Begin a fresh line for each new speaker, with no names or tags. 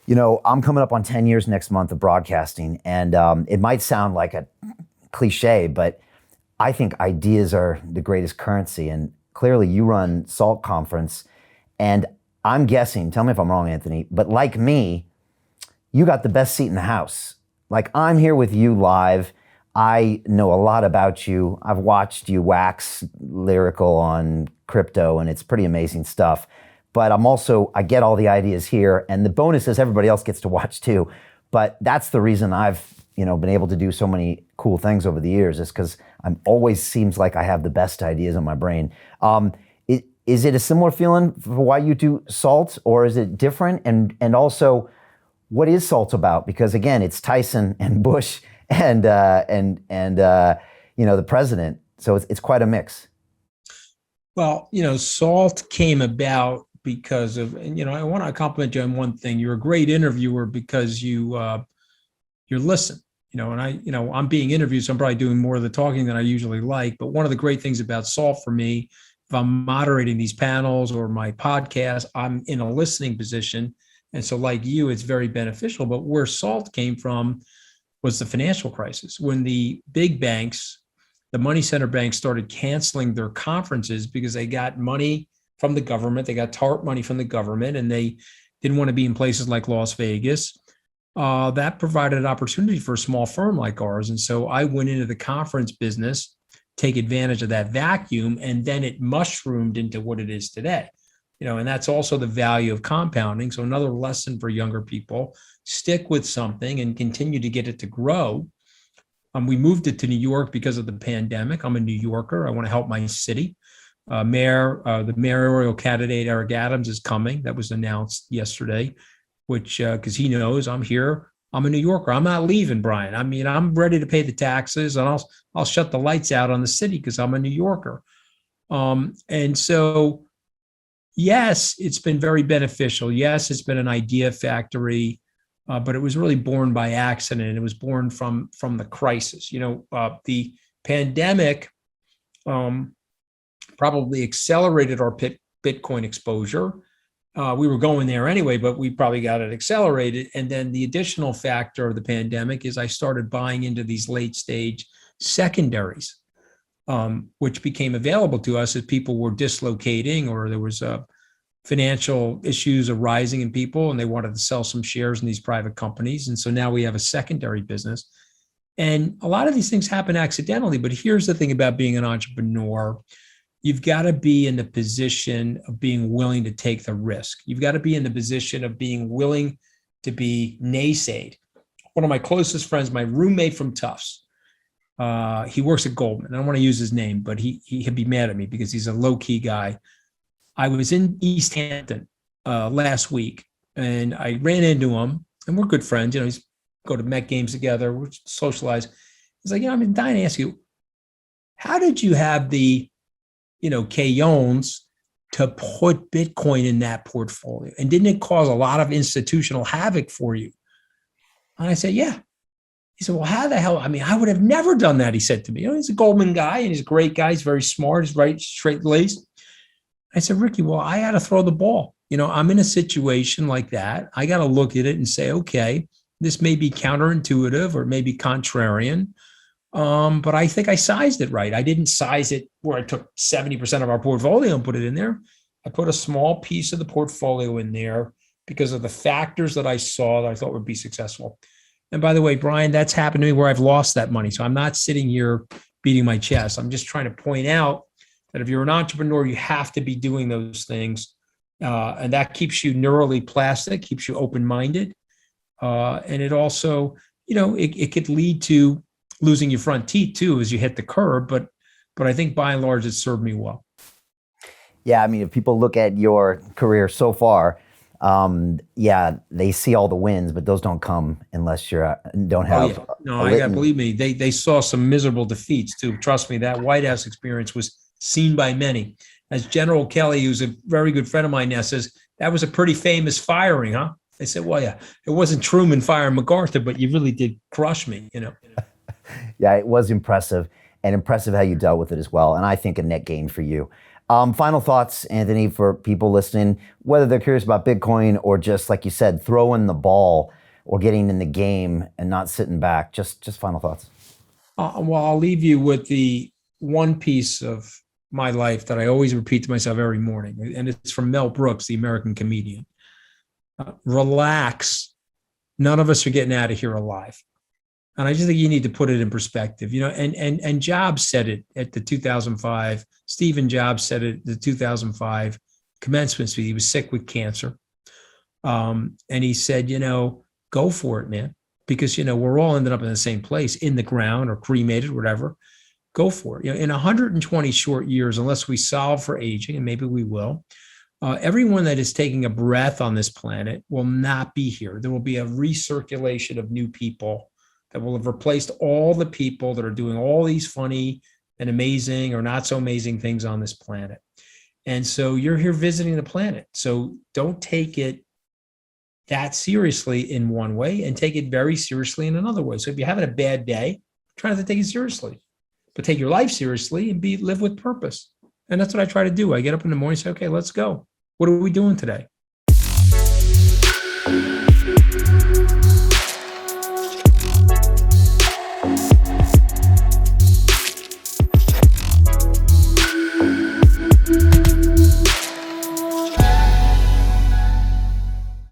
I'm coming up on 10 years next month of broadcasting, and it might sound like a cliche, but I think ideas are the greatest currency. And clearly you run SALT Conference, and I'm guessing, tell me if I'm wrong, Anthony, but like me, you got the best seat in the house. Like, I'm here with you live. I know a lot about you. I've watched you wax lyrical on crypto, and it's pretty amazing stuff. But I get all the ideas here, and the bonus is everybody else gets to watch too. But that's the reason I've been able to do so many cool things over the years, is because I'm always seems like I have the best ideas in my brain. Is it a similar feeling for why you do SALT, or is it different? And also, what is SALT about? Because again, it's Tyson and Bush and the president. So it's quite a mix.
Well, SALT came about because of, and I want to compliment you on one thing. You're a great interviewer because you're listening. I'm being interviewed, so I'm probably doing more of the talking than I usually like. But one of the great things about SALT for me, if I'm moderating these panels or my podcast, I'm in a listening position. And so like you, it's very beneficial. But where SALT came from was the financial crisis, when the big banks, the money center banks, started canceling their conferences because they got money from the government. They got TARP money from the government, and they didn't want to be in places like Las Vegas. That provided an opportunity for a small firm like ours. And so I went into the conference business, take advantage of that vacuum, and then it mushroomed into what it is today. And that's also the value of compounding. So another lesson for younger people: stick with something and continue to get it to grow. We moved it to New York because of the pandemic. I'm a New Yorker. I want to help my city. The mayoral candidate, Eric Adams, is coming. That was announced yesterday, which, because he knows I'm here. I'm a New Yorker. I'm not leaving, Brian. I mean, I'm ready to pay the taxes, and I'll shut the lights out on the city because I'm a New Yorker. And so, yes, it's been very beneficial. Yes, it's been an idea factory. But it was really born by accident. It was born from the crisis. The pandemic probably accelerated our Bitcoin exposure. We were going there anyway, but we probably got it accelerated. And then the additional factor of the pandemic is I started buying into these late stage secondaries, which became available to us as people were dislocating, or there was financial issues arising in people, and they wanted to sell some shares in these private companies. And so now we have a secondary business. And a lot of these things happen accidentally. But here's the thing about being an entrepreneur: you've got to be in the position of being willing to take the risk. You've got to be in the position of being willing to be naysayed. One of my closest friends, my roommate from Tufts, he works at Goldman. I don't want to use his name, but he'd be mad at me because he's a low-key guy. I was in East Hampton last week, and I ran into him, and we're good friends. He's go to Met games together, we socialize. He's like, I've been dying to ask you, how did you have the, Kayones to put Bitcoin in that portfolio? And didn't it cause a lot of institutional havoc for you? And I said, yeah. He said, well, how the hell? I mean, I would have never done that, he said to me. He's a Goldman guy, and he's a great guy. He's very smart. He's right, straight-laced. I said, Ricky, well, I had to throw the ball. I'm in a situation like that. I got to look at it and say, okay, this may be counterintuitive or maybe contrarian, but I think I sized it right. I didn't size it where I took 70% of our portfolio and put it in there. I put a small piece of the portfolio in there because of the factors that I saw that I thought would be successful. And by the way, Brian, that's happened to me where I've lost that money. So I'm not sitting here beating my chest. I'm just trying to point out that if you're an entrepreneur, you have to be doing those things. And that keeps you neurally plastic, keeps you open-minded. And it also, it could lead to losing your front teeth too as you hit the curb. But I think by and large, it served me well.
Yeah, I mean, if people look at your career so far, they see all the wins, but those don't come unless you don't have.
Believe me, they saw some miserable defeats too. Trust me, that White House experience was seen by many. As General Kelly, who's a very good friend of mine now, says, that was a pretty famous firing, huh? I said, well, yeah, it wasn't Truman firing MacArthur, but you really did crush me,
Yeah, it was impressive, and impressive how you dealt with it as well. And I think a net gain for you. Final thoughts, Anthony, for people listening, whether they're curious about Bitcoin or just, like you said, throwing the ball or getting in the game and not sitting back. Just final thoughts.
Well, I'll leave you with the one piece of my life that I always repeat to myself every morning, and it's from Mel Brooks, the American comedian. Relax. None of us are getting out of here alive. And I just think you need to put it in perspective, and Jobs said it at the 2005, Stephen Jobs said it at the 2005 commencement speech. He was sick with cancer. And he said, go for it, man, because, we're all ended up in the same place, in the ground or cremated, whatever. Go for it. In 120 short years, unless we solve for aging, and maybe we will, everyone that is taking a breath on this planet will not be here. There will be a recirculation of new people that will have replaced all the people that are doing all these funny and amazing or not so amazing things on this planet. And so you're here visiting the planet. So don't take it that seriously in one way and take it very seriously in another way. So if you're having a bad day, try not to take it seriously, but take your life seriously and live with purpose. And that's what I try to do. I get up in the morning and say, okay, let's go. What are we doing today?